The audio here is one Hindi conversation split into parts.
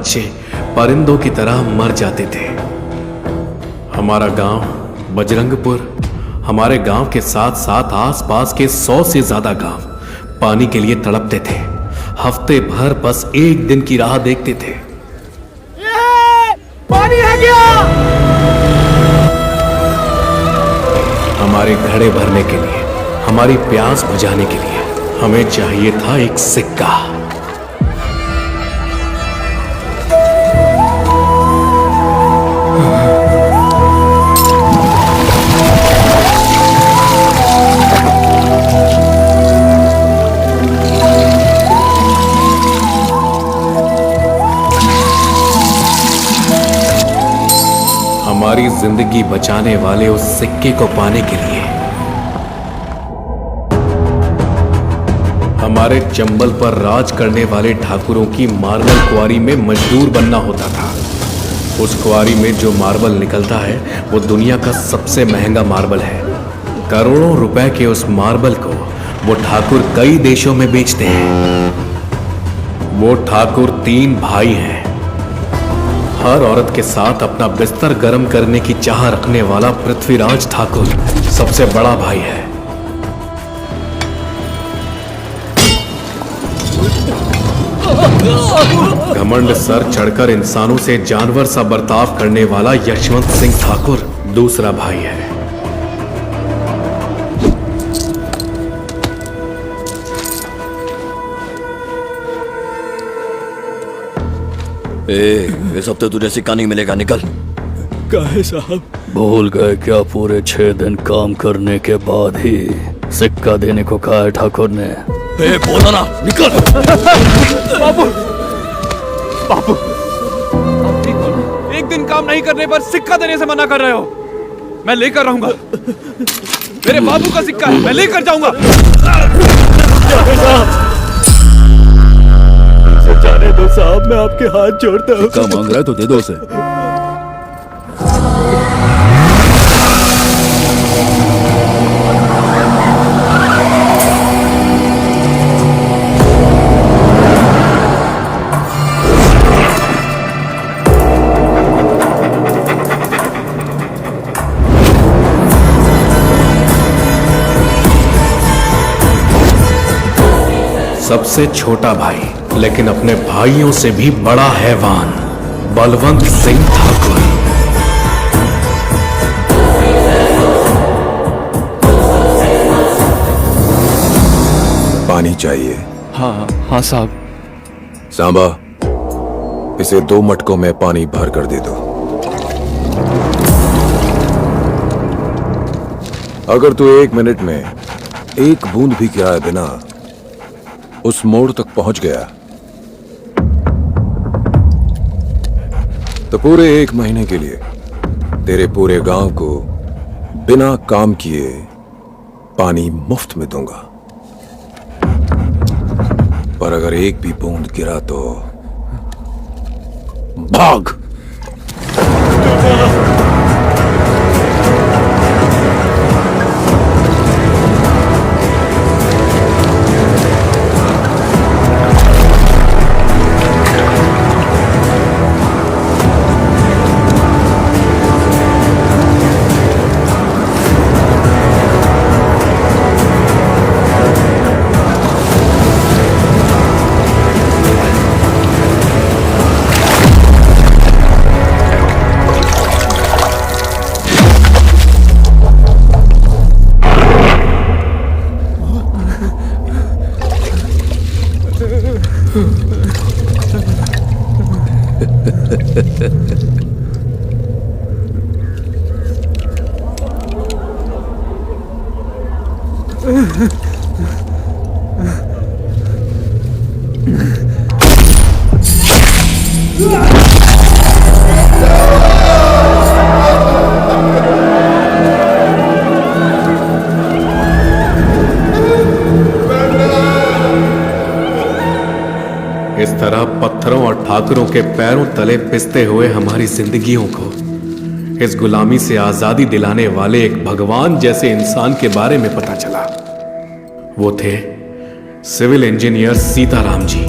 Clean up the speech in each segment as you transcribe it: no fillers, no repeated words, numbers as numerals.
बच्चे परिंदों की तरह मर जाते थे। हमारा गांव बजरंगपुर, हमारे गांव के साथ साथ आसपास के 100 से ज्यादा गांव पानी के लिए तड़पते थे। हफ्ते भर बस एक दिन की राह देखते थे। पानी आ गया। हमारे घड़े भरने के लिए, हमारी प्यास बुझाने के लिए हमें चाहिए था एक सिक्का। हमारी जिंदगी बचाने वाले उस सिक्के को पाने के लिए हमारे चंबल पर राज करने वाले ठाकुरों की मार्बल क्वारी में मजदूर बनना होता था। उस क्वारी में जो मार्बल निकलता है वो दुनिया का सबसे महंगा मार्बल है। करोड़ों रुपए के उस मार्बल को वो ठाकुर कई देशों में बेचते हैं। वो ठाकुर 3 भाई हैं। हर औरत के साथ अपना बिस्तर गर्म करने की चाह रखने वाला पृथ्वीराज ठाकुर सबसे बड़ा भाई है। घमंड सर चढ़कर इंसानों से जानवर सा बर्ताव करने वाला यशवंत सिंह ठाकुर दूसरा भाई है। इस हफ्ते तुझे सिक्का नहीं मिलेगा, निकल। काहे साहब? भूल गए क्या पूरे 6 दिन काम करने के बाद ही सिक्का देने को कहा है ठाकुर ने? बोला ना, निकल। बाबू, बाबू, एक दिन काम नहीं करने पर सिक्का देने से मना कर रहे हो। मैं लेकर रहूंगा। मेरे बाबू का सिक्का है, मैं लेकर जाऊंगा। जाने दो साहब, मैं आपके हाथ जोड़ता हूँ। सिक्का मांग रहा है तो दे दो उसे। सबसे छोटा भाई लेकिन अपने भाइयों से भी बड़ा हैवान, बलवंत सिंह ठाकुर। पानी चाहिए? हाँ हाँ साहब। सांबा, इसे 2 मटकों में पानी भर कर दे दो। अगर तू 1 मिनट में 1 बूंद भी गिराए बिना उस मोड़ तक पहुंच गया तो पूरे 1 महीने के लिए तेरे पूरे गांव को बिना काम किए पानी मुफ्त में दूंगा। पर अगर 1 भी बूंद गिरा तो भाग। इस तरह पत्थरों और ठाकुरों के पैरों तले पिसते हुए हमारी जिंदगियों को इस गुलामी से आजादी दिलाने वाले एक भगवान जैसे इंसान के बारे में पता चला। वो थे सिविल इंजीनियर सीताराम जी।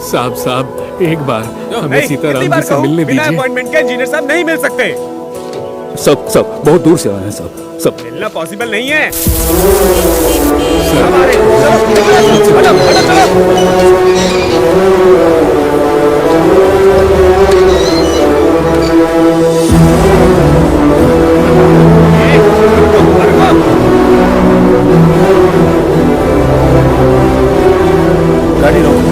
साहब साहब एक बार हमें नहीं, सीताराम कितनी जी बार से कहूं, मिलने बिना दीजिए। अपॉइंटमेंट के इंजीनियर साहब नहीं मिल सकते। सब बहुत दूर से आए हैं साहब, सब। मिलना पॉसिबल नहीं है। हमारे चलो, हटो, हटो, चलो। गाड़ी रोको।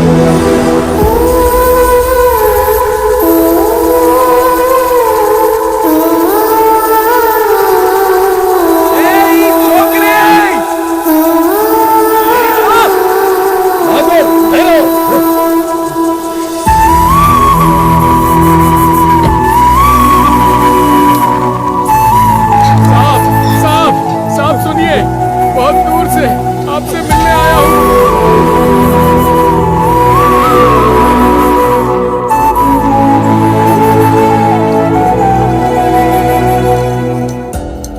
साहब सुनिए, बहुत दूर से आपसे मिलने आया हूँ।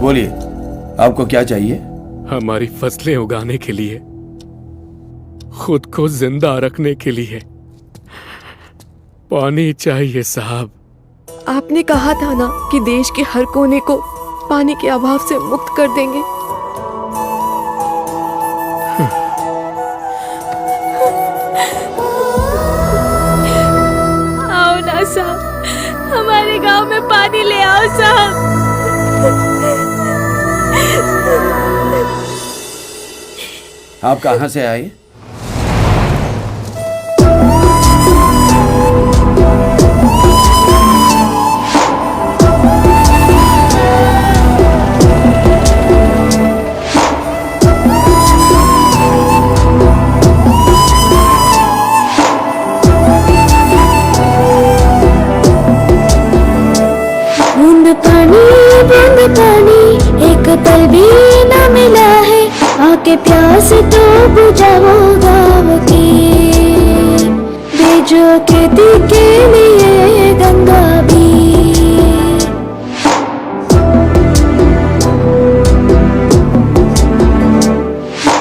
बोलिए, आपको क्या चाहिए? हमारी फसलें उगाने के लिए, खुद को जिंदा रखने के लिए पानी चाहिए साहब। आपने कहा था ना कि देश के हर कोने को पानी के अभाव से मुक्त कर देंगे। आओ ना साहब, हमारे गांव में पानी ले आओ साहब। आप कहाँ से आए? बूंद पानी एक पल भी न मिला है, आके प्यास तो बुझाओ गाँव की। बेजो खेती के लिए गंगा भी।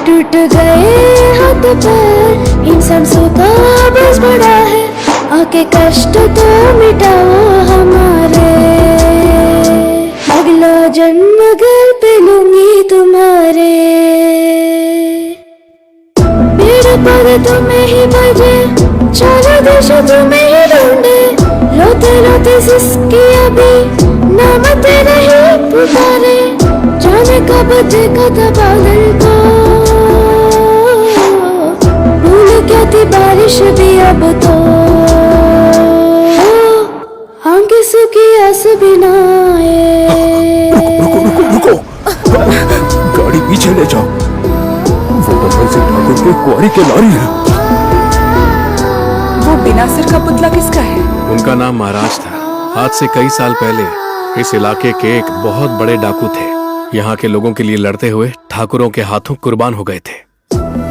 टूट गए हाथ पैर, इंसान सोता बस बड़ा है, आके कष्ट तो मिटाओ हमारे। अगला जन्म घर पे लूंगी तुम्हारे। पेड़ पौधे तुम्हें ही बजे, चारों देश तुम्हें ही ढूंढे, रोते रोते सिसकी अभी नाम तेरा ही पुकारे। जाने कब देखा था बादल को, भूल क्या थी बारिश भी अब तो। आंखें सूखी आस बिना रुको, गाड़ी पीछे ले जाओ। वो बंगाल से ठाकुर के कुंवारी के नारी है। वो बिना सिर का पुतला किसका है? उनका नाम महाराज था। आज से कई साल पहले इस इलाके के एक बहुत बड़े डाकू थे। यहाँ के लोगों के लिए लड़ते हुए ठाकुरों के हाथों कुर्बान हो गए थे।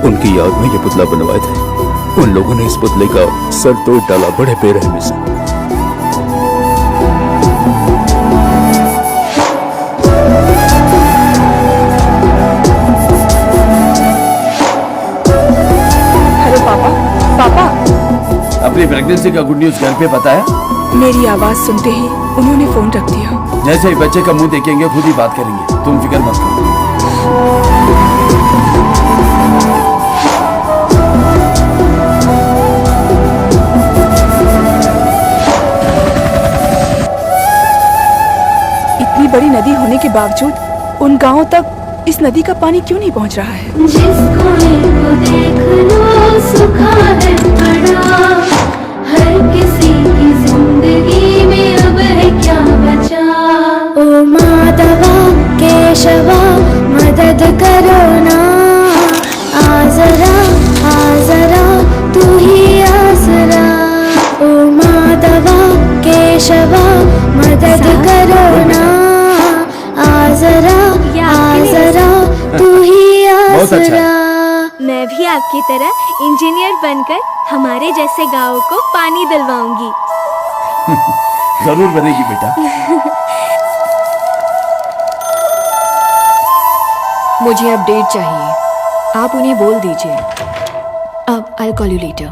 उनकी याद में ये पुतला बनवाए थे। उन लोगों ने इस पुतले का सर तोड़ डाला बड़े बेरहमी से। पापा, अपनी प्रेगनेंसी का गुड न्यूज घर पे पता है? मेरी आवाज सुनते ही उन्होंने फोन रख दिया। जैसे ही बच्चे का मुंह देखेंगे खुद ही बात करेंगे, तुम फिक्र मत करो। इतनी बड़ी नदी होने के बावजूद उन गांवों तक इस नदी का पानी क्यों नहीं पहुंच रहा है? जिसको देख लो सुखा है बड़ा, हर किसी की जिंदगी में अब है क्या बचा। ओ माधवा केशवा मदद करो ना, आजरा तू ही आसरा। ओ माधवा केशवा मदद करो ना, आजरा तू ही आसरा। मैं भी आपकी तरह इंजीनियर बनकर हमारे जैसे गांव को पानी दिलवाऊंगी। जरूर बनेगी बेटा। मुझे अपडेट चाहिए, आप उन्हें बोल दीजिए। अब I'll call you later.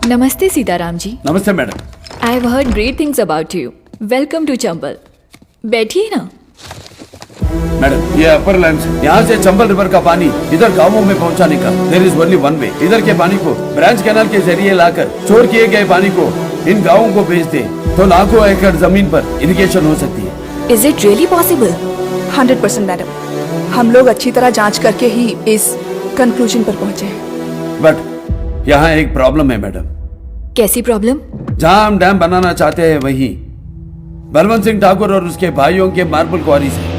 नमस्ते सीताराम जी। नमस्ते madam. I have heard great things about you. Welcome to Chambal. बैठिए ना। मैडम ये अपर लैंड है, यहाँ से चंबल रिवर का पानी इधर गांवों में पहुँचाने का there is only one way. इधर के पानी को ब्रांच कैनाल के जरिए लाकर स्टोर किए गए पानी को इन गांवों को भेज दे तो लाखों एकड़ जमीन पर इरिगेशन हो सकती है। Is it really possible? 100% madam, हम लोग अच्छी तरह जांच करके ही इस कंक्लूजन पर पहुंचे हैं। बट यहाँ एक प्रॉब्लम है मैडम। कैसी प्रॉब्लम? जहाँ हम डैम बनाना चाहते हैं वहीं बलवंत सिंह ठाकुर और उसके भाइयों के मार्बल क्वारीज हैं।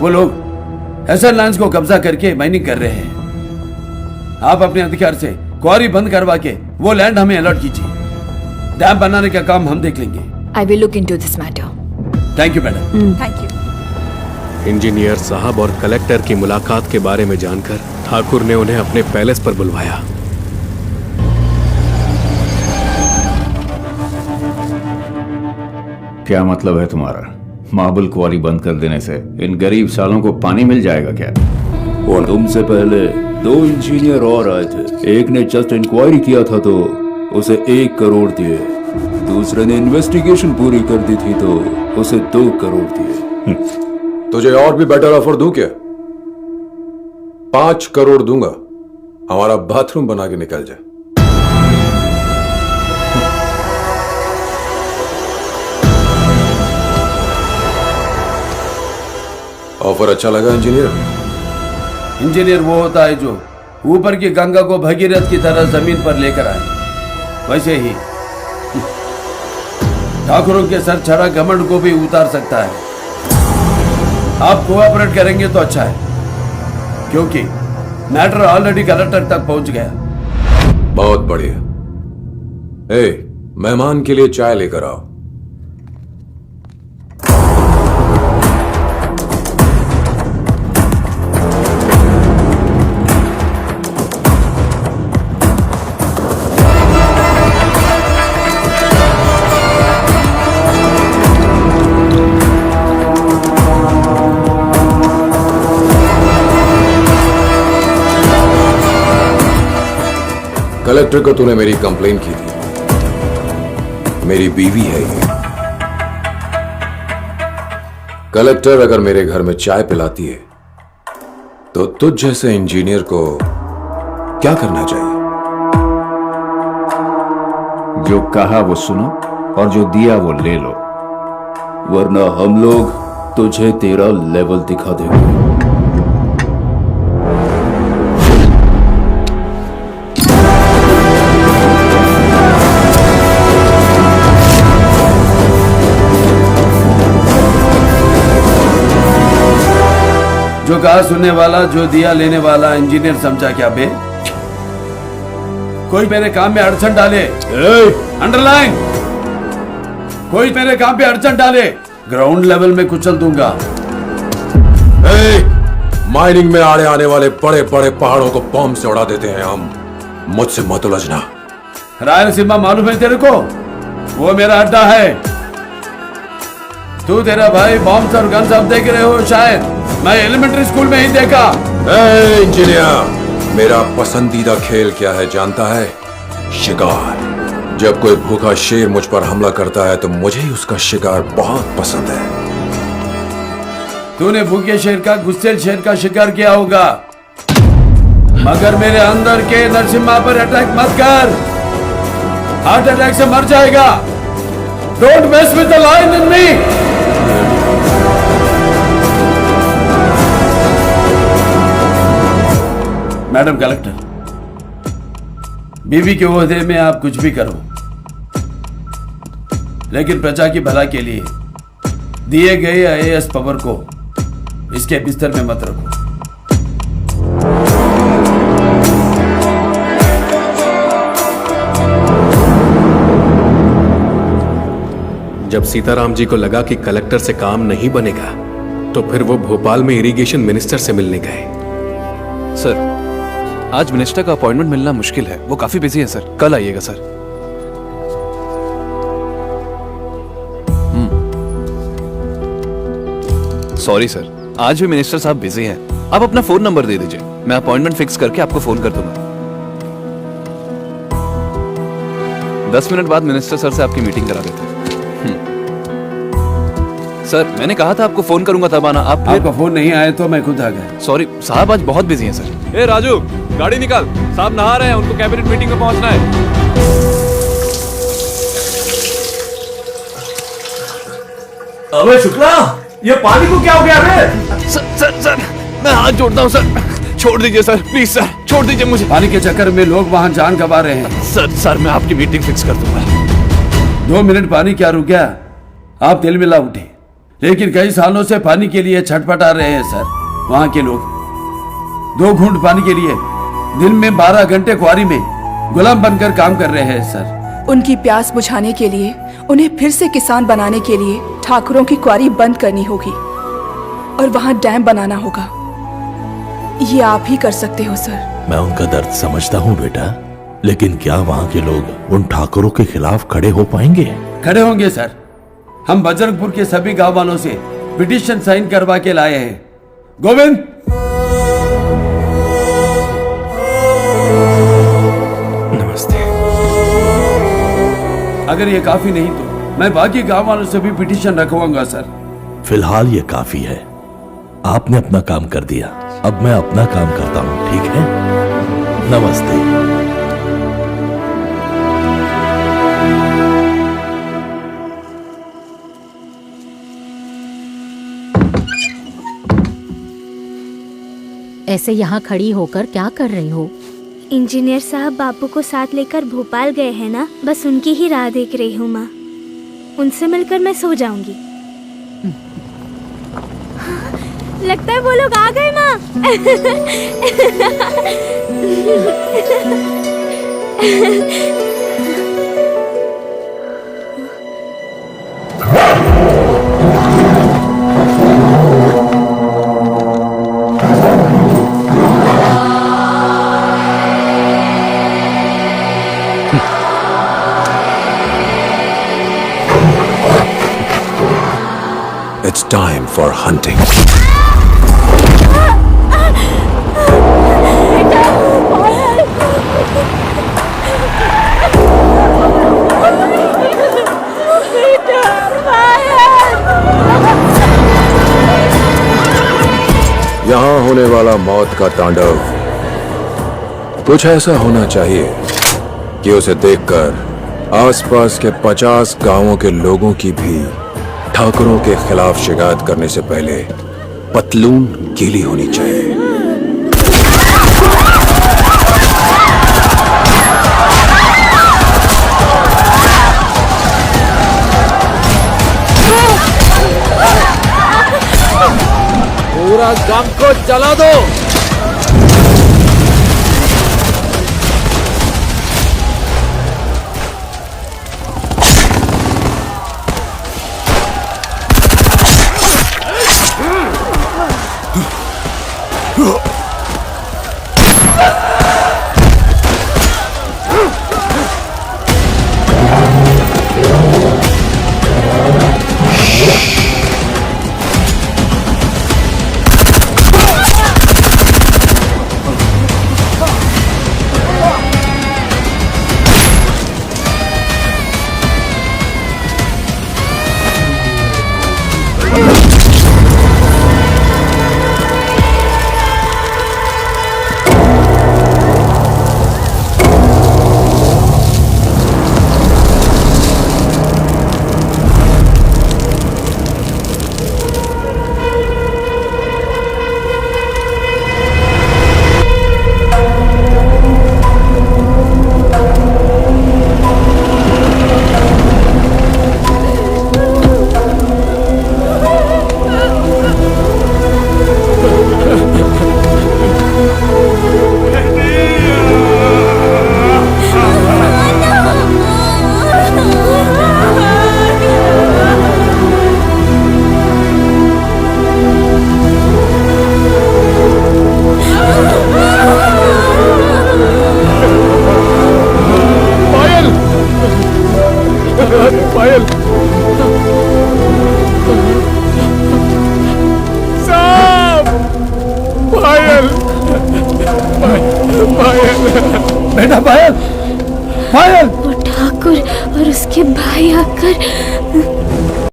वो लोग एसएल लैंड्स को कब्जा करके माइनिंग कर रहे हैं। आप अपने अधिकार से क्वारी बंद करवा के वो लैंड हमें अलॉट कीजिए। डैम बनाने का काम हम देख लेंगे। I will look into this matter. Thank you madam. Thank you. Engineer साहब और कलेक्टर की मुलाकात के बारे में जानकर ठाकुर ने उन्हें अपने पैलेस पर बुलवाया। क्या मतलब है तुम्हारा? मार्बल क्वारी बंद कर देने से इन गरीब सालों को पानी मिल जाएगा क्या? और तुमसे पहले 2 इंजीनियर और आए थे। एक ने जस्ट इंक्वायरी किया था तो उसे 1 करोड़ दिए, दूसरे ने इन्वेस्टिगेशन पूरी कर दी थी तो उसे 2 करोड़ दिए। तुझे और भी बेटर ऑफर दूं क्या? 5 करोड़ दूंगा, हमारा बाथरूम बना के निकल जाए। ऑफर अच्छा लगा इंजीनियर? इंजीनियर वो होता है जो ऊपर की गंगा को भगीरथ की तरह जमीन पर लेकर आए। वैसे ही ठाकुरों के सर चढ़ा घमंड को भी उतार सकता है। आप कोऑपरेट करेंगे तो अच्छा है, क्योंकि मैटर ऑलरेडी कलेक्टर तक पहुंच गया। बहुत बढ़िया। मेहमान के लिए चाय लेकर आओ। कलेक्टर को तूने मेरी कंप्लेन की थी। मेरी बीवी है ये। कलेक्टर अगर मेरे घर में चाय पिलाती है तो तुझ जैसे इंजीनियर को क्या करना चाहिए? जो कहा वो सुनो और जो दिया वो ले लो, वरना हम लोग तुझे तेरा लेवल दिखा देंगे। जो कहा सुनने वाला, जो दिया लेने वाला, इंजीनियर समझा क्या बे? कोई मेरे काम में अड़चन डाले, अंडरलाइन, कोई मेरे काम पे अड़चन डाले, ग्राउंड लेवल में कुचल दूंगा। माइनिंग में आड़े आने वाले बड़े बड़े पहाड़ों को बॉम्ब से उड़ा देते हैं हम। मुझसे मत उलझना। रायलसीमा मालूम है तेरे को? वो मेरा अड्डा है। तू तेरा भाई बॉम्ब और गन्स अब देख रहे हो शायद, मैं एलिमेंट्री स्कूल में ही देखा। इंजीनियर, मेरा पसंदीदा खेल क्या है जानता है? शिकार। जब कोई भूखा शेर मुझ पर हमला करता है तो मुझे ही उसका शिकार बहुत पसंद है। तूने भूखे शेर का, गुस्सेल शेर का शिकार किया होगा, मगर मेरे अंदर के नरसिम्हा पर अटैक मत कर। हार्ट अटैक से मर जाएगा। Don't mess with the lion in me. Madam collector, बीवी के ओहदे में आप कुछ भी करो, लेकिन प्रजा की भला के लिए दिए गए आईएएस पावर को इसके बिस्तर में मत रखो। जब सीताराम जी को लगा कि कलेक्टर से काम नहीं बनेगा तो फिर वो भोपाल में इरिगेशन मिनिस्टर से मिलने गए। सर, आज मिनिस्टर का अपॉइंटमेंट मिलना मुश्किल है, वो काफी बिजी है सर। कल आइएगा सर। सॉरी सर, आज भी मिनिस्टर साहब बिजी हैं। आप अपना फोन नंबर दे दीजिए, मैं अपॉइंटमेंट फिक्स करके आपको फोन कर दूंगा। 10 मिनट बाद मिनिस्टर सर से आपकी मीटिंग करा देते हैं। सर मैंने कहा था आपको फोन करूंगा तब आना, आप आपका फोन नहीं आया तो मैं खुद आ गया। सॉरी साहब आज बहुत बिजी हैं सर। ए राजू गाड़ी निकाल, साहब नहा रहे हैं, उनको कैबिनेट मीटिंग में पहुंचना है। अबे शुक्ला, ये पानी को क्या हो गया बे? सर मैं हाथ जोड़ता हूँ सर, छोड़ दीजिए सर, प्लीज सर छोड़ दीजिए मुझे। पानी के चक्कर में लोग वहाँ जान गंवा रहे हैं। सर मैं आपकी मीटिंग फिक्स कर दूंगा। 2 मिनट पानी क्या रुक गया? आप दिल मिला उठे, लेकिन कई सालों से पानी के लिए छटपटा रहे हैं सर। वहाँ के लोग 2 घूंट पानी के लिए दिन में 12 घंटे क्वारी में गुलाम बनकर काम कर रहे हैं सर। उनकी प्यास बुझाने के लिए, उन्हें फिर से किसान बनाने के लिए ठाकुरों की क्वारी बंद करनी होगी और वहाँ डैम बनाना होगा। ये आप ही कर सकते हो सर। मैं उनका दर्द समझता हूँ बेटा, लेकिन क्या वहाँ के लोग उन ठाकुरों के खिलाफ खड़े हो पाएंगे? खड़े होंगे सर। हम बजरंगपुर के सभी गांव वालों से पिटीशन साइन करवा के लाए हैं। गोविंद, नमस्ते। अगर ये काफी नहीं तो मैं बाकी गांव वालों से भी पिटीशन रखवाऊंगा सर। फिलहाल ये काफी है। आपने अपना काम कर दिया, अब मैं अपना काम करता हूँ, ठीक है? नमस्ते। ऐसे यहाँ खड़ी होकर क्या कर रही हो? इंजीनियर साहब बापू को साथ लेकर भोपाल गए हैं ना, बस उनकी ही राह देख रही हूँ माँ। उनसे मिलकर मैं सो जाऊंगी। लगता है वो लोग आ गए माँ। It's time for hunting. यहाँ होने वाला मौत का तांडव कुछ ऐसा होना चाहिए कि उसे देखकर आसपास के 50 गांवों के लोगों की भी ठाकुरों के खिलाफ शिकायत करने से पहले पतलून गीली होनी चाहिए। पूरा गांव को जला दो। बेटा पायल, पायल। वो ठाकुर ठाकुर और उसके भाई आकर